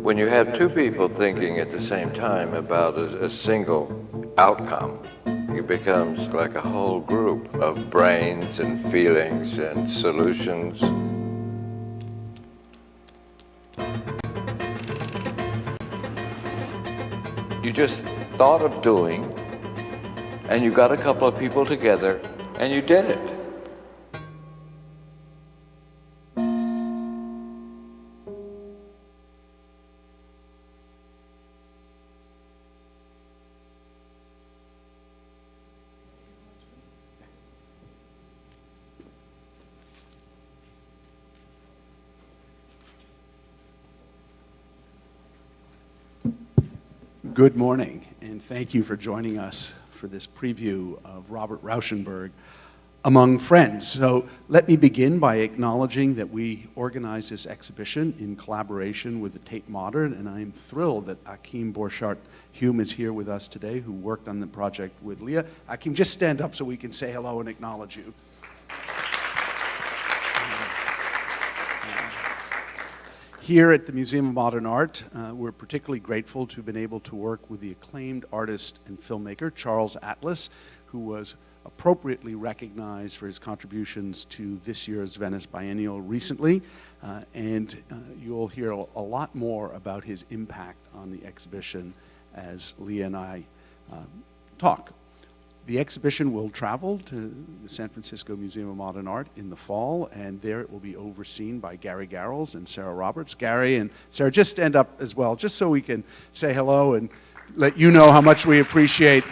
When you have two people thinking at the same time about a single outcome, it becomes like a whole group of brains and feelings and solutions. You just thought of doing, and you got a couple of people together, and you did it. Good morning, and thank you for joining us for this preview of Robert Rauschenberg Among Friends. So let me begin by acknowledging that we organized this exhibition in collaboration with the Tate Modern, and I am thrilled that Akim Borchardt-Hume is here with us today, who worked on the project with Leah. Akim, just stand up so we can say hello and acknowledge you. Here at the Museum of Modern Art, we're particularly grateful to have been able to work with the acclaimed artist and filmmaker, Charles Atlas, who was appropriately recognized for his contributions to this year's Venice Biennial recently. And you'll hear a lot more about his impact on the exhibition as Leah and I talk. The exhibition will travel to the San Francisco Museum of Modern Art in the fall, and there it will be overseen by Gary Garrels and Sarah Roberts. Gary and Sarah, just stand up as well, just so we can say hello and let you know how much we appreciate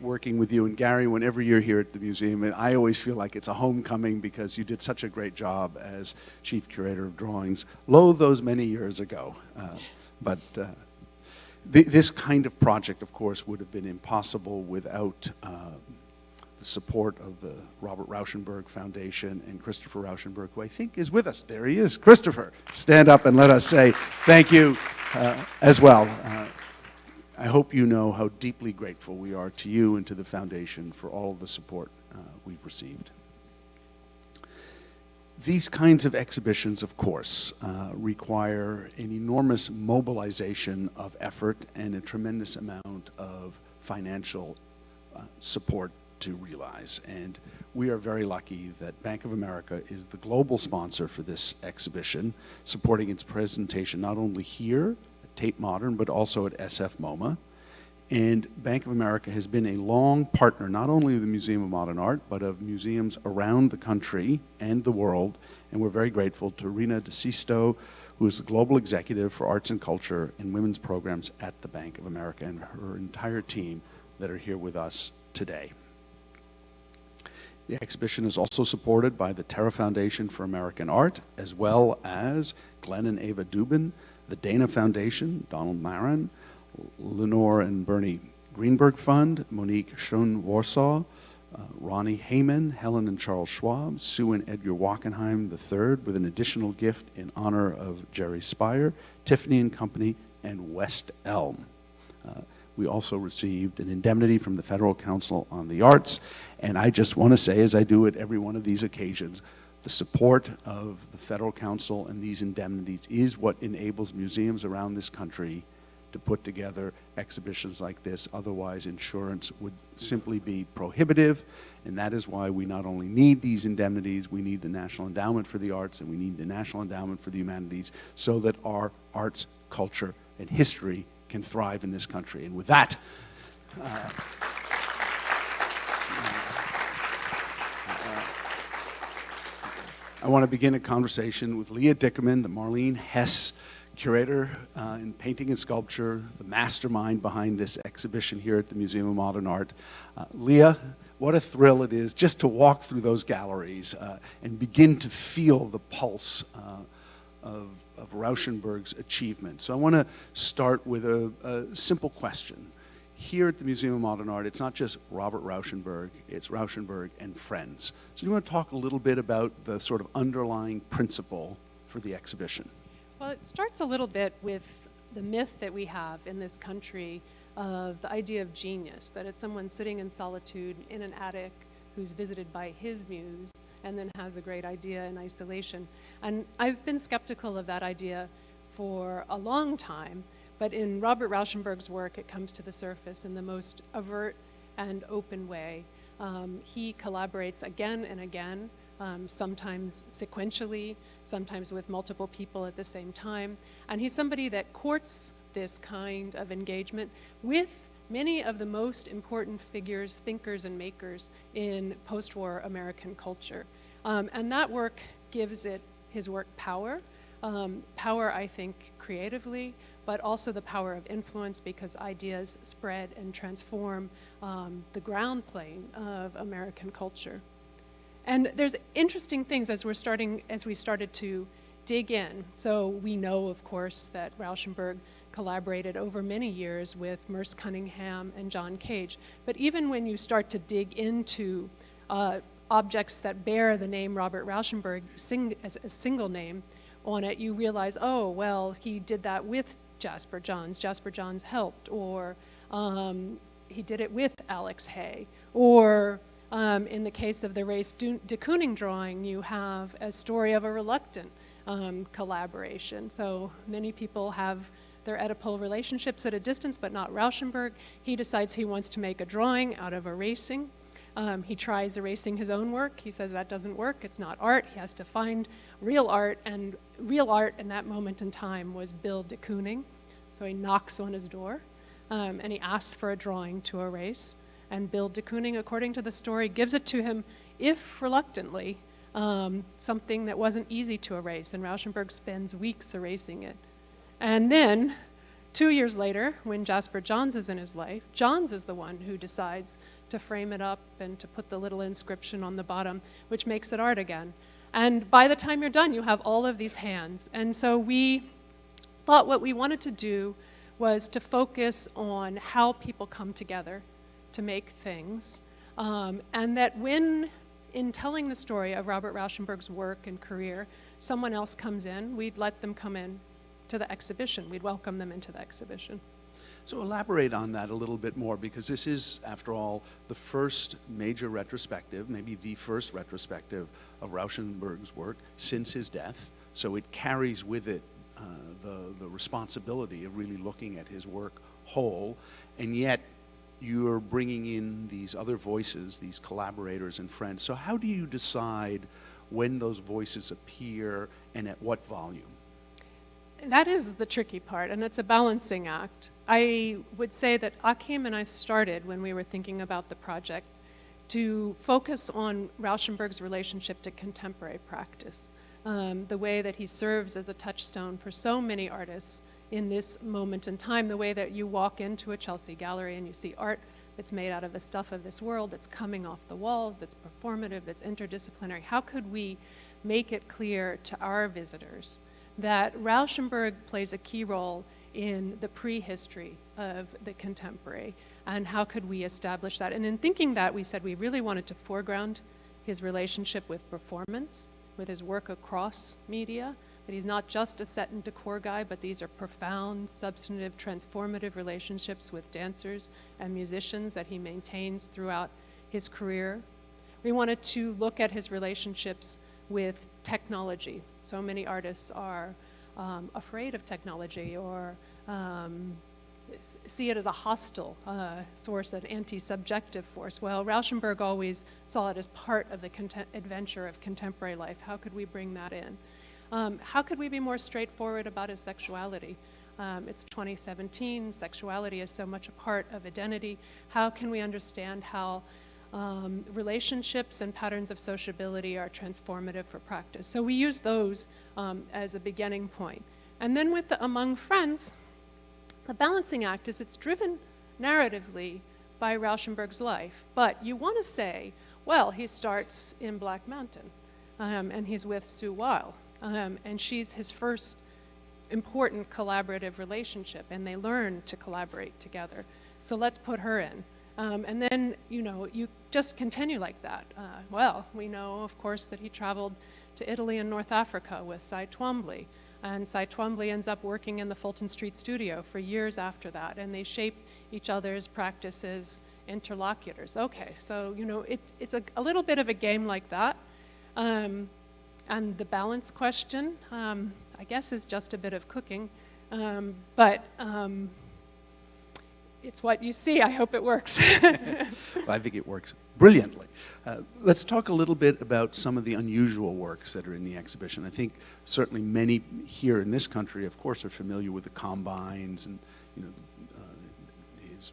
working with you. And Gary, whenever you're here at the museum, and I always feel like it's a homecoming because you did such a great job as chief curator of drawings, those many years ago. This kind of project, of course, would have been impossible without the support of the Robert Rauschenberg Foundation and Christopher Rauschenberg, who I think is with us. There he is. Christopher, stand up and let us say thank you as well. I hope you know how deeply grateful we are to you and to the foundation for all of the support we've received. These kinds of exhibitions, of course, require an enormous mobilization of effort and a tremendous amount of financial support to realize. And we are very lucky that Bank of America is the global sponsor for this exhibition, supporting its presentation not only here at Tate Modern, but also at SF MoMA. And Bank of America has been a long partner, not only of the Museum of Modern Art, but of museums around the country and the world. And we're very grateful to Rena DeSisto, who is the Global Executive for Arts and Culture and Women's Programs at the Bank of America, and her entire team that are here with us today. The exhibition is also supported by the Terra Foundation for American Art, as well as Glenn and Ava Dubin, the Dana Foundation, Donald Marin, Lenore and Bernie Greenberg Fund, Monique Schoen-Warsaw, Ronnie Heyman, Helen and Charles Schwab, Sue and Edgar Wackenheim III, with an additional gift in honor of Jerry Spire, Tiffany and Company, and West Elm. We also received an indemnity from the Federal Council on the Arts, and I just want to say, as I do at every one of these occasions, the support of the Federal Council and these indemnities is what enables museums around this country to put together exhibitions like this. Otherwise, insurance would simply be prohibitive, and that is why we not only need these indemnities, we need the National Endowment for the Arts, and we need the National Endowment for the Humanities, so that our arts, culture, and history can thrive in this country. And with that, I want to begin a conversation with Leah Dickerman, the Marlene Hess curator in painting and sculpture, the mastermind behind this exhibition here at the Museum of Modern Art. Leah, what a thrill it is just to walk through those galleries and begin to feel the pulse of Rauschenberg's achievement. So I want to start with a simple question. Here at the Museum of Modern Art, it's not just Robert Rauschenberg, it's Rauschenberg and Friends. So do you want to talk a little bit about the sort of underlying principle for the exhibition? Well, it starts a little bit with the myth that we have in this country of the idea of genius, that it's someone sitting in solitude in an attic who's visited by his muse and then has a great idea in isolation. And I've been skeptical of that idea for a long time, but in Robert Rauschenberg's work, it comes to the surface in the most overt and open way. He collaborates again and again, sometimes sequentially, sometimes with multiple people at the same time. And he's somebody that courts this kind of engagement with many of the most important figures, thinkers, and makers in post-war American culture. And that work gives his work power. Power, I think, creatively, but also the power of influence, because ideas spread and transform the ground plane of American culture. And there's interesting things as we started to dig in. So we know, of course, that Rauschenberg collaborated over many years with Merce Cunningham and John Cage. But even when you start to dig into objects that bear the name Robert Rauschenberg as a single name on it, you realize, oh, well, he did that with Jasper Johns. Jasper Johns helped, or he did it with Alex Hay, or in the case of the race de Kooning drawing, you have a story of a reluctant collaboration. So many people have their Oedipal relationships at a distance, but not Rauschenberg. He decides he wants to make a drawing out of erasing. He tries erasing his own work. He says that doesn't work, it's not art. He has to find real art, and real art in that moment in time was Bill de Kooning. So he knocks on his door, and he asks for a drawing to erase. And Bill de Kooning, according to the story, gives it to him, if reluctantly, something that wasn't easy to erase. And Rauschenberg spends weeks erasing it. And then, 2 years later, when Jasper Johns is in his life, Johns is the one who decides to frame it up and to put the little inscription on the bottom, which makes it art again. And by the time you're done, you have all of these hands. And so we thought what we wanted to do was to focus on how people come together to make things, and that when, in telling the story of Robert Rauschenberg's work and career, someone else comes in, we'd let them come in to the exhibition. We'd welcome them into the exhibition. So elaborate on that a little bit more, because this is, after all, the first major retrospective, maybe the first retrospective of Rauschenberg's work since his death. So it carries with it the responsibility of really looking at his work whole, and yet you're bringing in these other voices, these collaborators and friends. So how do you decide when those voices appear and at what volume? That is the tricky part, and it's a balancing act. I would say that Akim and I started, when we were thinking about the project, to focus on Rauschenberg's relationship to contemporary practice, the way that he serves as a touchstone for so many artists in this moment in time, the way that you walk into a Chelsea gallery and you see art that's made out of the stuff of this world, that's coming off the walls, that's performative, that's interdisciplinary. How could we make it clear to our visitors that Rauschenberg plays a key role in the prehistory of the contemporary, and how could we establish that? And in thinking that, we said we really wanted to foreground his relationship with performance, with his work across media, that he's not just a set and decor guy, but these are profound, substantive, transformative relationships with dancers and musicians that he maintains throughout his career. We wanted to look at his relationships with technology. So many artists are afraid of technology, or see it as a hostile source, an anti-subjective force. Well, Rauschenberg always saw it as part of the adventure of contemporary life. How could we bring that in? How could we be more straightforward about his sexuality? It's 2017, sexuality is so much a part of identity. How can we understand how relationships and patterns of sociability are transformative for practice? So we use those as a beginning point. And then with the Among Friends, the balancing act is it's driven narratively by Rauschenberg's life. But you want to say, well, he starts in Black Mountain, and he's with Sue Weil, and she's his first important collaborative relationship, and they learn to collaborate together. So let's put her in. And then, you just continue like that. Well, we know, of course, that he traveled to Italy and North Africa with Cy Twombly. And Cy Twombly ends up working in the Fulton Street studio for years after that. And they shape each other's practices, interlocutors. Okay, so, it's a little bit of a game like that. And the balance question, I guess, is just a bit of cooking, but it's what you see. I hope it works. I think it works brilliantly. Let's talk a little bit about some of the unusual works that are in the exhibition. I think certainly many here in this country, of course, are familiar with the Combines and his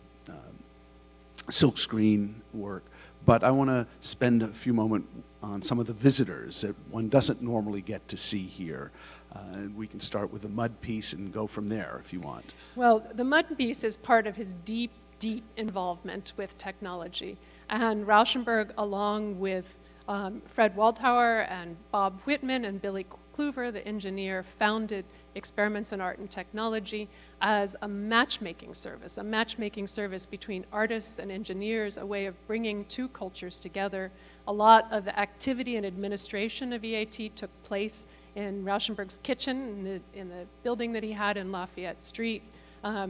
silkscreen work. But I want to spend a few moments on some of the visitors that one doesn't normally get to see here. And we can start with the mud piece and go from there if you want. Well, the mud piece is part of his deep, deep involvement with technology. And Rauschenberg, along with Fred Waldhauer and Bob Whitman and Billy Kluver, the engineer, founded Experiments in Art and Technology as a matchmaking service between artists and engineers, a way of bringing two cultures together. A lot of the activity and administration of EAT took place in Rauschenberg's kitchen, in the building that he had in Lafayette Street.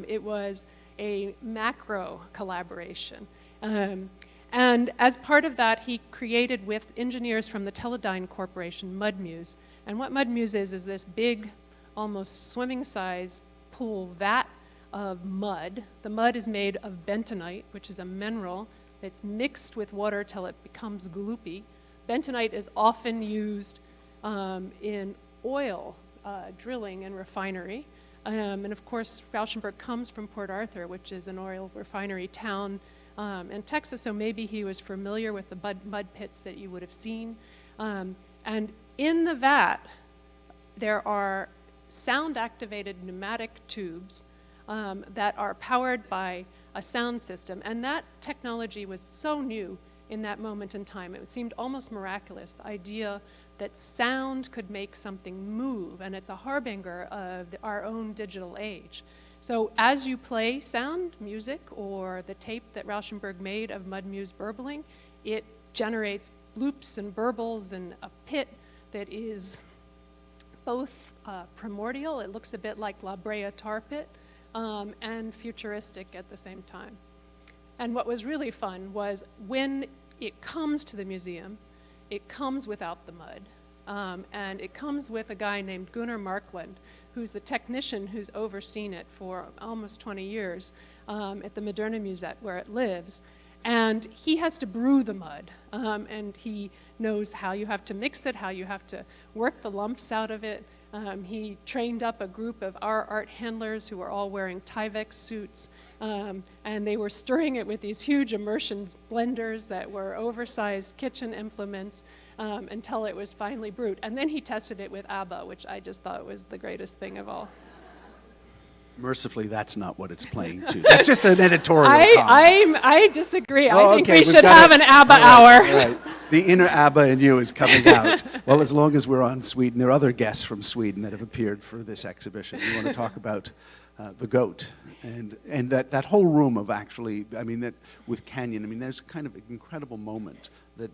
It was a macro collaboration. And as part of that, he created with engineers from the Teledyne Corporation, MudMuse. And what MudMuse is this big, almost swimming-size pool vat of mud. The mud is made of bentonite, which is a mineral that's mixed with water till it becomes gloopy. Bentonite is often used in oil drilling and refinery. And of course, Rauschenberg comes from Port Arthur, which is an oil refinery town in Texas, so maybe he was familiar with the mud pits that you would have seen. And in the vat, there are sound-activated pneumatic tubes that are powered by a sound system. And that technology was so new in that moment in time. It seemed almost miraculous, the idea that sound could make something move, and it's a harbinger of our own digital age. So as you play sound, music, or the tape that Rauschenberg made of MudMuse burbling, it generates loops and burbles and a pit that is both primordial, it looks a bit like La Brea tar pit, and futuristic at the same time. And what was really fun was when it comes to the museum, it comes without the mud. And it comes with a guy named Gunnar Markland, who's the technician who's overseen it for almost 20 years at the Moderna Musette where it lives. And he has to brew the mud. And he knows how you have to mix it, how you have to work the lumps out of it. He trained up a group of our art handlers who were all wearing Tyvek suits, and they were stirring it with these huge immersion blenders that were oversized kitchen implements until it was finally brewed. And then he tested it with ABBA, which I just thought was the greatest thing of all. Mercifully, that's not what it's playing to. That's just an editorial comment. I disagree. Oh, I think okay, we should have an ABBA hour. All right. The inner ABBA in you is coming out. Well, as long as we're on Sweden, there are other guests from Sweden that have appeared for this exhibition. We want to talk about the goat and that whole room of actually, I mean, that with Canyon, I mean, there's kind of an incredible moment that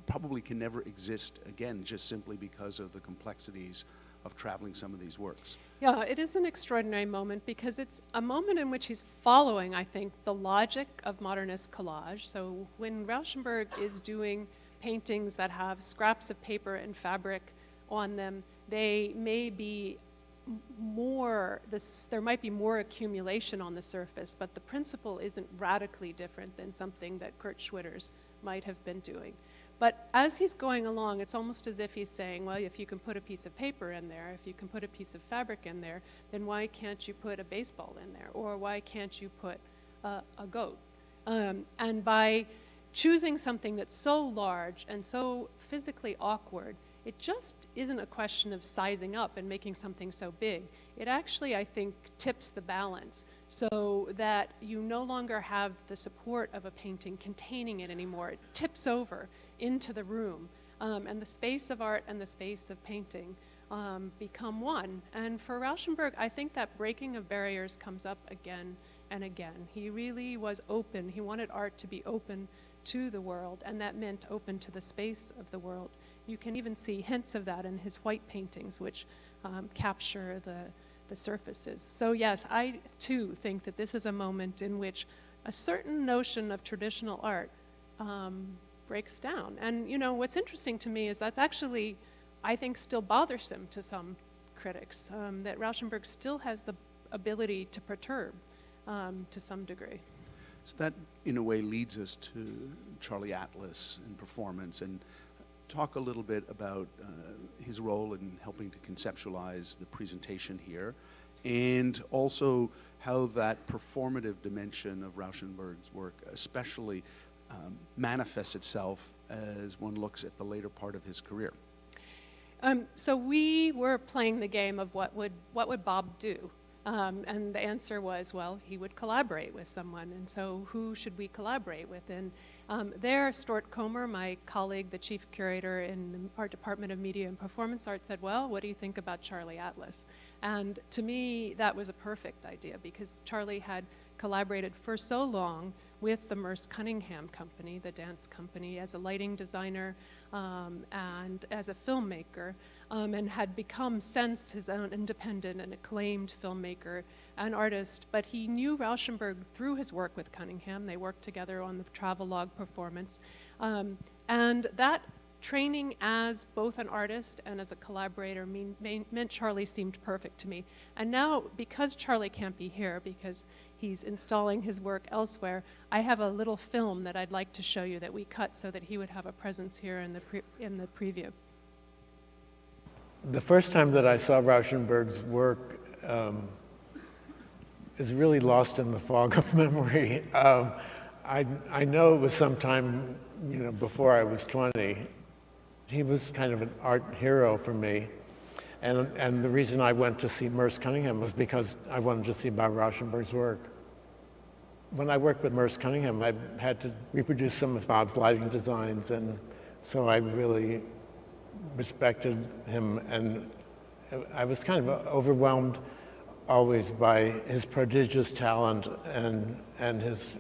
probably can never exist again, just simply because of the complexities of traveling some of these works. Yeah, it is an extraordinary moment because it's a moment in which he's following, I think, the logic of modernist collage. So when Rauschenberg is doing paintings that have scraps of paper and fabric on them, they may be there might be more accumulation on the surface, but the principle isn't radically different than something that Kurt Schwitters might have been doing. But as he's going along, it's almost as if he's saying, well, if you can put a piece of paper in there, if you can put a piece of fabric in there, then why can't you put a baseball in there? Or why can't you put a goat? And by choosing something that's so large and so physically awkward, it just isn't a question of sizing up and making something so big. It actually, I think, tips the balance so that you no longer have the support of a painting containing it anymore. It tips over into the room, and the space of art and the space of painting become one. And for Rauschenberg, I think that breaking of barriers comes up again and again. He really was open. He wanted art to be open to the world, and that meant open to the space of the world. You can even see hints of that in his white paintings, which capture the surfaces. So yes, I too think that this is a moment in which a certain notion of traditional art breaks down. And you know, what's interesting to me is that's actually, I think, still bothersome to some critics, that Rauschenberg still has the ability to perturb to some degree. So that, in a way, leads us to Charlie Atlas and performance, and talk a little bit about his role in helping to conceptualize the presentation here, and also how that performative dimension of Rauschenberg's work especially manifests itself as one looks at the later part of his career. So we were playing the game of what would Bob do? And the answer was, well, he would collaborate with someone. And so who should we collaborate with? And there, Stuart Comer, my colleague, the chief curator in the Art Department of Media and Performance Art, said, well, what do you think about Charlie Atlas? And to me, that was a perfect idea, because Charlie had collaborated for so long with the Merce Cunningham Company, the dance company, as a lighting designer and as a filmmaker, and had become since his own independent and acclaimed filmmaker and artist. But he knew Rauschenberg through his work with Cunningham. They worked together on the travelogue performance. And that training as both an artist and as a collaborator meant Charlie seemed perfect to me. And now, because Charlie can't be here, because he's installing his work elsewhere, I have a little film that I'd like to show you that we cut so that he would have a presence here in the preview. The first time that I saw Rauschenberg's work is really lost in the fog of memory. I know it was sometime, before I was 20. He was kind of an art hero for me. And the reason I went to see Merce Cunningham was because I wanted to see Bob Rauschenberg's work. When I worked with Merce Cunningham, I had to reproduce some of Bob's lighting designs, and so I really respected him, and I was kind of overwhelmed always by his prodigious talent and his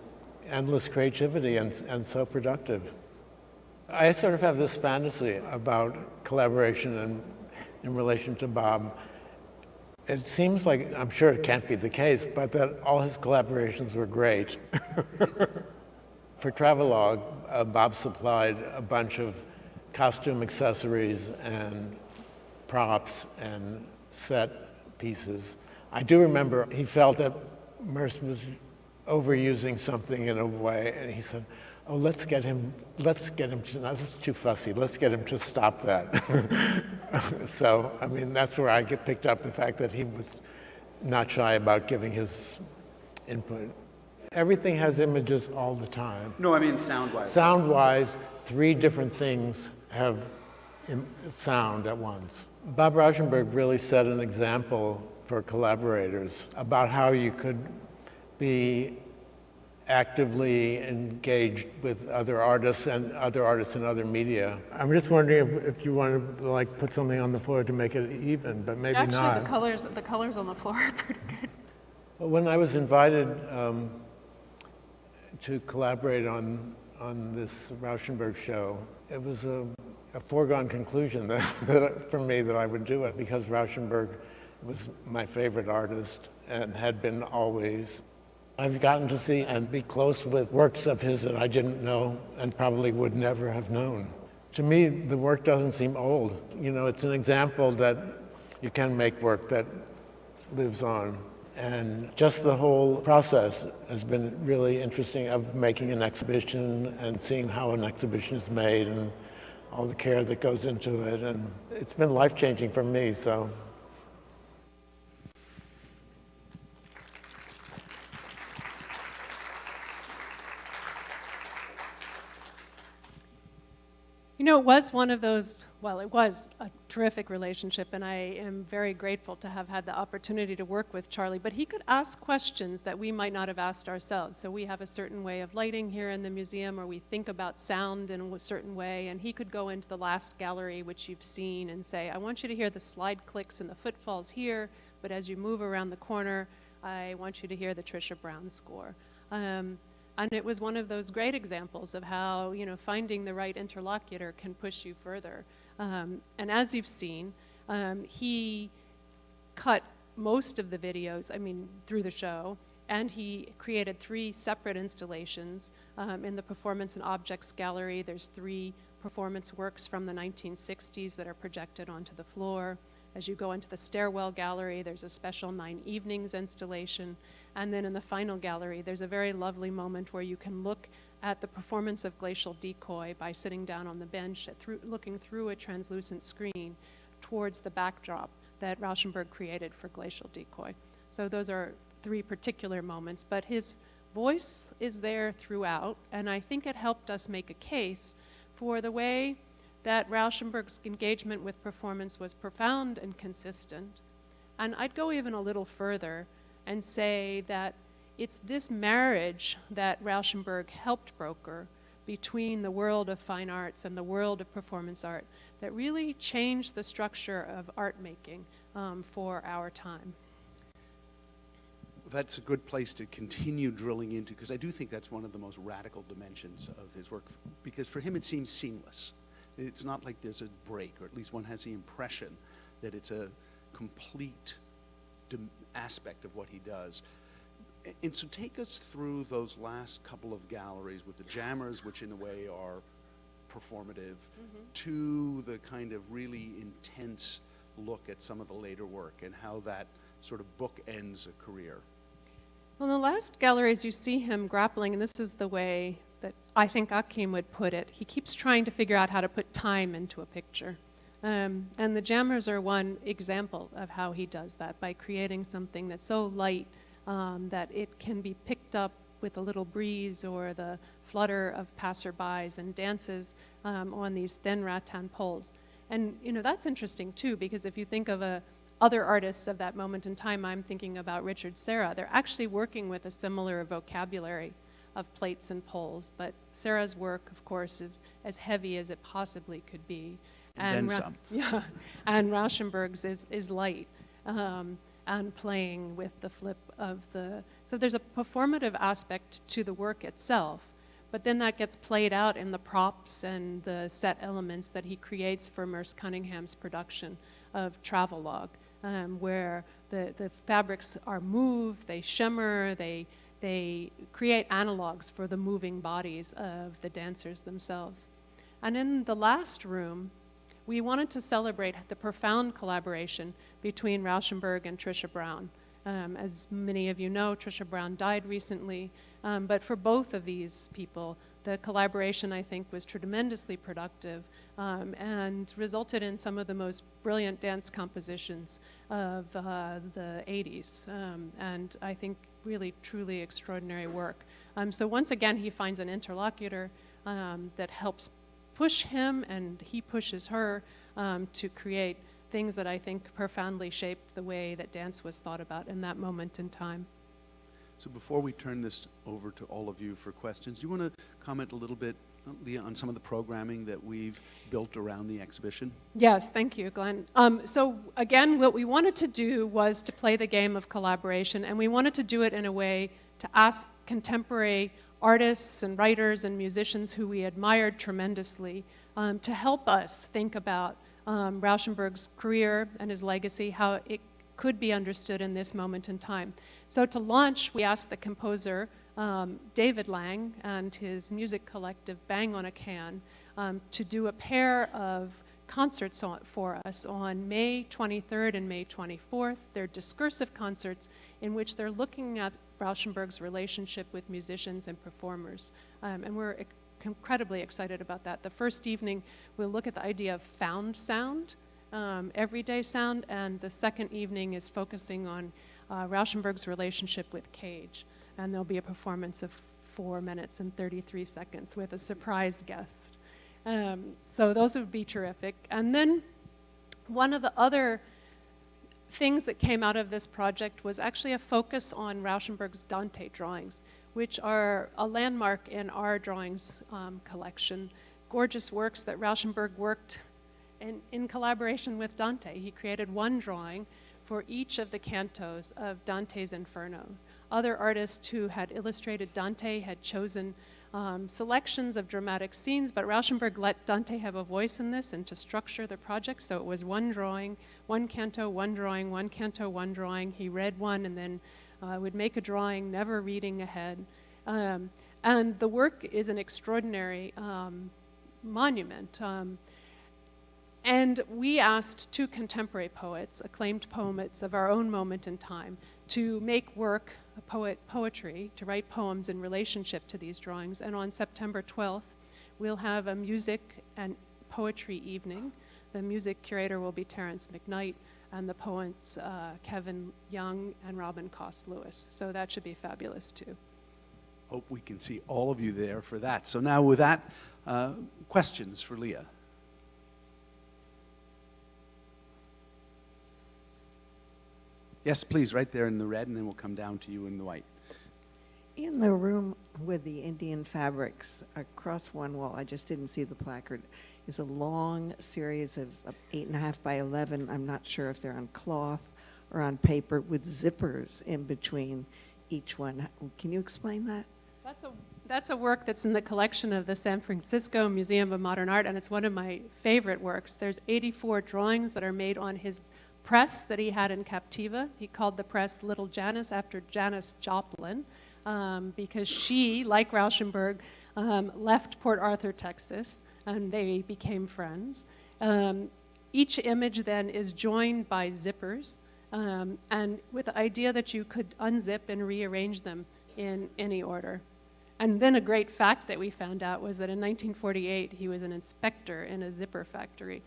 endless creativity, and so productive. I sort of have this fantasy about collaboration in relation to Bob. It seems like, I'm sure it can't be the case, but that all his collaborations were great. For travelogue, Bob supplied a bunch of costume accessories and props and set pieces. I do remember he felt that Merce was overusing something in a way, and he said, oh, let's get him to, no, this is too fussy, let's get him to stop that. So, I mean, that's where I picked up the fact that he was not shy about giving his input. Everything has images all the time. No, I mean sound-wise. Sound-wise, 3 different things have sound at once. Bob Rauschenberg really set an example for collaborators about how you could be actively engaged with other artists and other media. I'm just wondering if you want to put something on the floor to make it even, but maybe Actually, not. the colors on the floor are pretty good. Well, when I was invited to collaborate on this Rauschenberg show, it was a foregone conclusion that for me that I would do it, because Rauschenberg was my favorite artist and had been always. I've gotten to see and be close with works of his that I didn't know and probably would never have known. To me, the work doesn't seem old. It's an example that you can make work that lives on. And just the whole process has been really interesting, of making an exhibition and seeing how an exhibition is made and all the care that goes into it. And it's been life-changing for me, so. It was one of those, well, it was a terrific relationship, and I am very grateful to have had the opportunity to work with Charlie, but he could ask questions that we might not have asked ourselves. So we have a certain way of lighting here in the museum, or we think about sound in a certain way, and he could go into the last gallery, which you've seen, and say, I want you to hear the slide clicks and the footfalls here, but as you move around the corner, I want you to hear the Trisha Brown score. And it was one of those great examples of how, finding the right interlocutor can push you further. And as you've seen, he cut most of the videos, through the show, And he created 3 separate installations. In the Performance and Objects Gallery, there's 3 performance works from the 1960s that are projected onto the floor. As you go into the Stairwell Gallery, there's a special 9 Evenings installation. And then in the final gallery, there's a very lovely moment where you can look at the performance of Glacial Decoy by sitting down on the bench, looking through a translucent screen towards the backdrop that Rauschenberg created for Glacial Decoy. So those are 3 particular moments, but his voice is there throughout, and I think it helped us make a case for the way that Rauschenberg's engagement with performance was profound and consistent. And I'd go even a little further and say that it's this marriage that Rauschenberg helped broker between the world of fine arts and the world of performance art that really changed the structure of art making for our time. That's a good place to continue drilling into, because I do think that's one of the most radical dimensions of his work, because for him it seems seamless. It's not like there's a break, or at least one has the impression that it's a complete aspect of what he does. And so take us through those last couple of galleries with the jammers, which in a way are performative, to the kind of really intense look at some of the later work and how that sort of bookends a career. Well, in the last galleries you see him grappling, and this is the way that I think Akim would put it. He keeps trying to figure out how to put time into a picture. And the jammers are one example of how he does that, by creating something that's so light that it can be picked up with a little breeze or the flutter of passerbys, and dances on these thin rattan poles. And that's interesting too, because if you think of other artists of that moment in time, I'm thinking about Richard Serra. They're actually working with a similar vocabulary of plates and poles, but Serra's work, of course, is as heavy as it possibly could be. And then some. Yeah, and Rauschenberg's is light, and playing with the flip of the... So there's a performative aspect to the work itself, but then that gets played out in the props and the set elements that he creates for Merce Cunningham's production of Travelogue, where the fabrics are moved, they shimmer, they create analogs for the moving bodies of the dancers themselves. And in the last room, we wanted to celebrate the profound collaboration between Rauschenberg and Trisha Brown. As many of you know, Trisha Brown died recently, but for both of these people, the collaboration, I think, was tremendously productive and resulted in some of the most brilliant dance compositions of the 80s, and I think really, truly extraordinary work. So once again, he finds an interlocutor that helps push him, and he pushes her to create things that I think profoundly shaped the way that dance was thought about in that moment in time. So before we turn this over to all of you for questions, do you want to comment a little bit, Leah, on some of the programming that we've built around the exhibition? Yes, thank you, Glenn. So again, what we wanted to do was to play the game of collaboration, and we wanted to do it in a way to ask contemporary artists and writers and musicians who we admired tremendously to help us think about Rauschenberg's career and his legacy, how it could be understood in this moment in time. So to launch, we asked the composer, David Lang, and his music collective, Bang on a Can, to do a pair of concerts for us on May 23rd and May 24th. They're discursive concerts in which they're looking at Rauschenberg's relationship with musicians and performers. And we're incredibly excited about that. The first evening, we'll look at the idea of found sound, everyday sound, and the second evening is focusing on Rauschenberg's relationship with Cage. And there'll be a performance of 4 minutes and 33 seconds with a surprise guest. So those would be terrific. And then one of the other things that came out of this project was actually a focus on Rauschenberg's Dante drawings, which are a landmark in our drawings collection. Gorgeous works that Rauschenberg worked in collaboration with Dante. He created one drawing for each of the cantos of Dante's Infernos. Other artists who had illustrated Dante had chosen selections of dramatic scenes, but Rauschenberg let Dante have a voice in this and to structure the project, so it was one drawing, one canto, one drawing, one canto, one drawing. He read one and then would make a drawing, never reading ahead. And the work is an extraordinary monument. And we asked two contemporary poets, acclaimed poets of our own moment in time, to make work, poetry, to write poems in relationship to these drawings. And on September 12th, we'll have a music and poetry evening. The music curator will be Terrence McKnight, and the poets Kevin Young and Robin Cost-Lewis. So that should be fabulous too. Hope we can see all of you there for that. So now with that, questions for Leah? Yes, please, right there in the red, and then we'll come down to you in the white. In the room with the Indian fabrics, across one wall, I just didn't see the placard, is a long series of 8.5 by 11. I'm not sure if they're on cloth or on paper with zippers in between each one. Can you explain that? That's a work that's in the collection of the San Francisco Museum of Modern Art, and it's one of my favorite works. There's 84 drawings that are made on his press that he had in Captiva. He called the press Little Janice after Janis Joplin, because she, like Rauschenberg, left Port Arthur, Texas, and they became friends. Each image then is joined by zippers, and with the idea that you could unzip and rearrange them in any order. And then a great fact that we found out was that in 1948, he was an inspector in a zipper factory.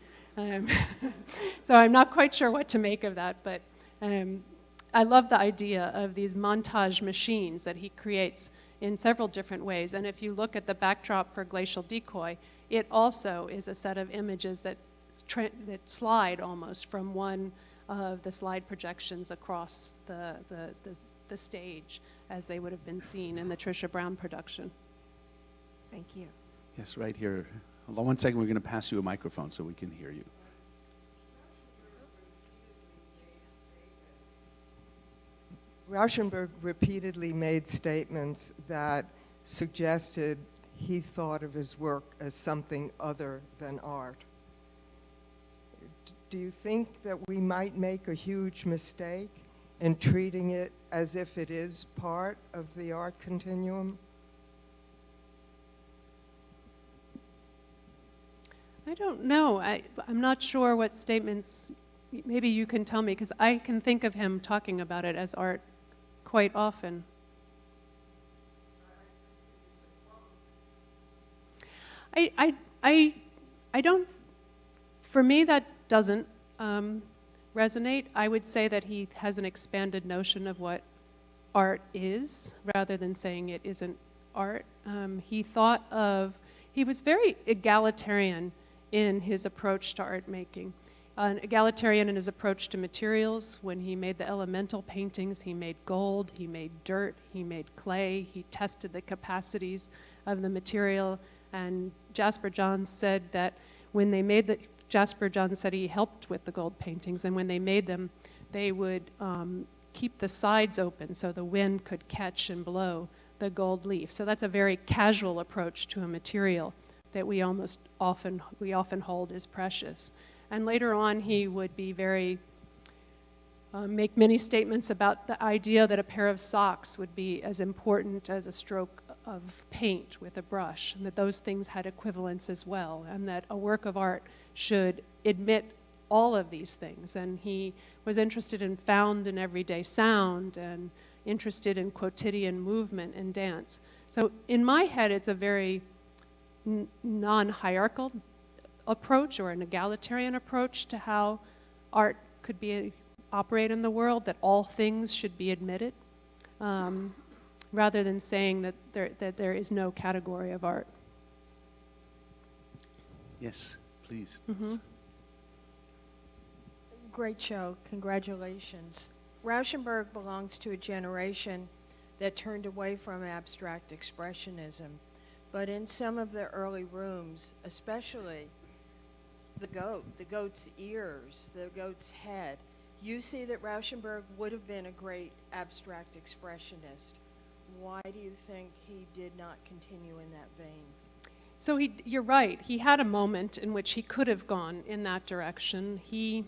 So I'm not quite sure what to make of that, but I love the idea of these montage machines that he creates in several different ways. And if you look at the backdrop for Glacial Decoy, it also is a set of images that slide almost from one of the slide projections across the stage as they would have been seen in the Trisha Brown production. Thank you. Yes, right here. Hold on one second, we're going to pass you a microphone so we can hear you. Rauschenberg repeatedly made statements that suggested he thought of his work as something other than art. Do you think that we might make a huge mistake in treating it as if it is part of the art continuum? I don't know. I'm not sure what statements, maybe you can tell me, because I can think of him talking about it as art quite often. I don't, for me that doesn't resonate. I would say that he has an expanded notion of what art is, rather than saying it isn't art. He was very egalitarian in his approach to art making. Egalitarian in his approach to materials. When he made the elemental paintings, he made gold, he made dirt, he made clay, he tested the capacities of the material. And Jasper Johns said that when they made Jasper Johns said he helped with the gold paintings, and when they made them, they would keep the sides open so the wind could catch and blow the gold leaf. So that's a very casual approach to a material that we often hold as precious. And later on, he would be make many statements about the idea that a pair of socks would be as important as a stroke of paint with a brush, and that those things had equivalence as well, and that a work of art should admit all of these things. And he was interested in found and everyday sound, and interested in quotidian movement and dance. So in my head, it's a very non-hierarchical approach, or an egalitarian approach to how art could operate in the world, that all things should be admitted, rather than saying that there is no category of art. Yes, please. Mm-hmm. Great show. Congratulations. Rauschenberg belongs to a generation that turned away from abstract expressionism. But in some of the early rooms, especially the goat's ears, the goat's head, you see that Rauschenberg would have been a great abstract expressionist. Why do you think he did not continue in that vein? So you're right. He had a moment in which he could have gone in that direction. He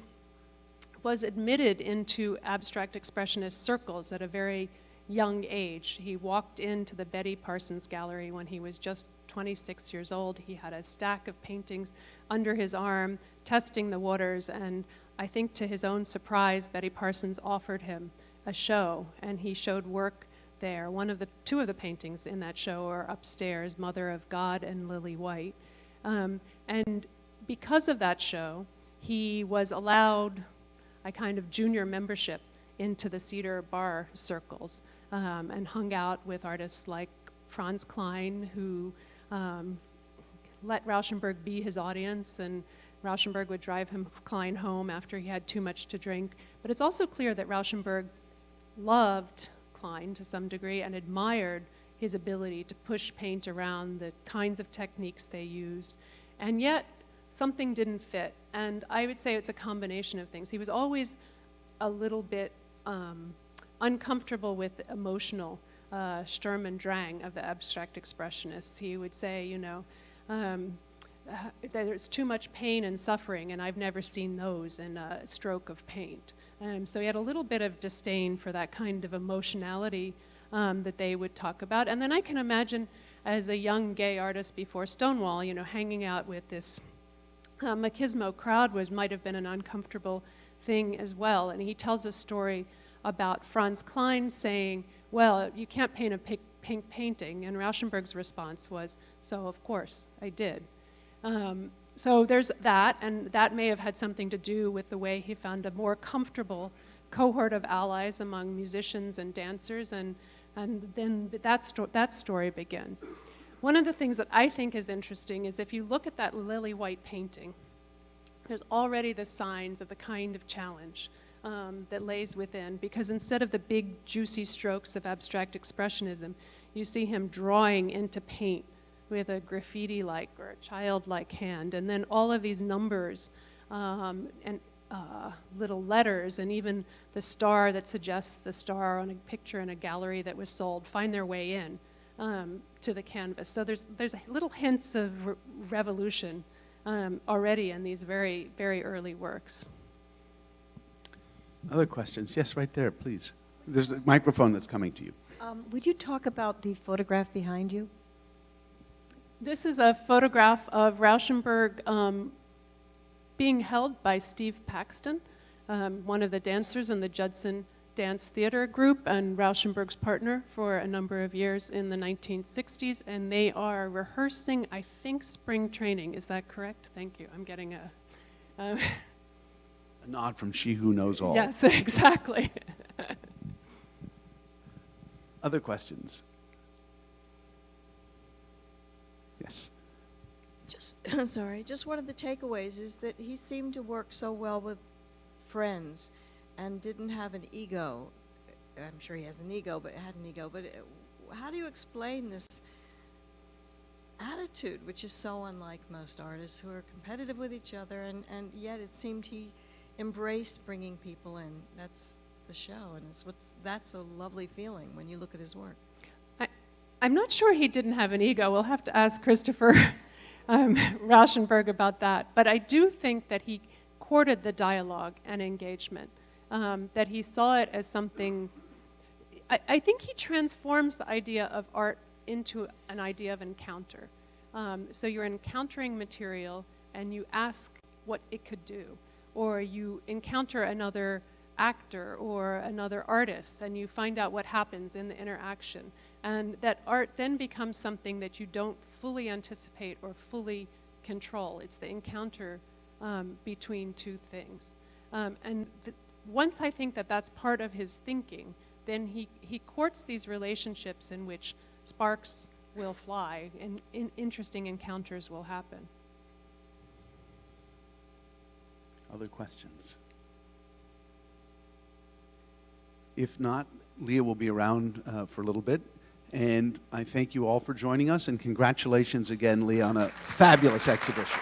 was admitted into abstract expressionist circles at a very young age. He walked into the Betty Parsons Gallery when he was just 26 years old. He had a stack of paintings under his arm, testing the waters, and I think to his own surprise, Betty Parsons offered him a show, and he showed work there. Two of the paintings in that show are upstairs, Mother of God and Lily White. And because of that show, he was allowed a kind of junior membership into the Cedar Bar circles, and hung out with artists like Franz Klein, who let Rauschenberg be his audience, and Rauschenberg would drive Klein home after he had too much to drink. But it's also clear that Rauschenberg loved Klein to some degree and admired his ability to push paint around, the kinds of techniques they used. And yet, something didn't fit. And I would say it's a combination of things. He was always a little bit uncomfortable with the emotional Sturm und Drang of the abstract expressionists. He would say, you know, there's too much pain and suffering, and I've never seen those in a stroke of paint. So he had a little bit of disdain for that kind of emotionality that they would talk about. And then I can imagine, as a young gay artist before Stonewall, you know, hanging out with this machismo crowd might have been an uncomfortable thing as well. And he tells a story about Franz Klein saying, well, you can't paint a pink painting. And Rauschenberg's response was, so of course I did. So there's that, and that may have had something to do with the way he found a more comfortable cohort of allies among musicians and dancers, and then that story begins. One of the things that I think is interesting is if you look at that Lily White painting, there's already the signs of the kind of challenge that lays within, because instead of the big juicy strokes of abstract expressionism, you see him drawing into paint with a graffiti-like or a childlike hand, and then all of these numbers and little letters, and even the star that suggests the star on a picture in a gallery that was sold find their way in to the canvas. So there's little hints of revolution already in these very, very early works. Other questions? Yes, right there, please. There's a microphone that's coming to you. Would you talk about the photograph behind you? This is a photograph of Rauschenberg being held by Steve Paxton, one of the dancers in the Judson Dance Theater group and Rauschenberg's partner for a number of years in the 1960s, and they are rehearsing, I think, spring training. Is that correct? Thank you. I'm getting a nod from She Who Knows All. Yes, exactly. Other questions? Yes. Just one of the takeaways is that he seemed to work so well with friends and didn't have an ego. I'm sure he has an ego, but had an ego. But how do you explain this attitude, which is so unlike most artists who are competitive with each other, and yet it seemed he embraced bringing people in. That's the show, and that's a lovely feeling when you look at his work. I'm not sure he didn't have an ego. We'll have to ask Christopher Rauschenberg about that. But I do think that he courted the dialogue and engagement, that he saw it as something. I think he transforms the idea of art into an idea of encounter. So you're encountering material and you ask what it could do, or you encounter another actor or another artist and you find out what happens in the interaction. And that art then becomes something that you don't fully anticipate or fully control. It's the encounter between two things. Once I think that that's part of his thinking, then he courts these relationships in which sparks will fly and interesting encounters will happen. Other questions? If not, Leah will be around for a little bit. And I thank you all for joining us, and congratulations again, Leah, on a fabulous exhibition.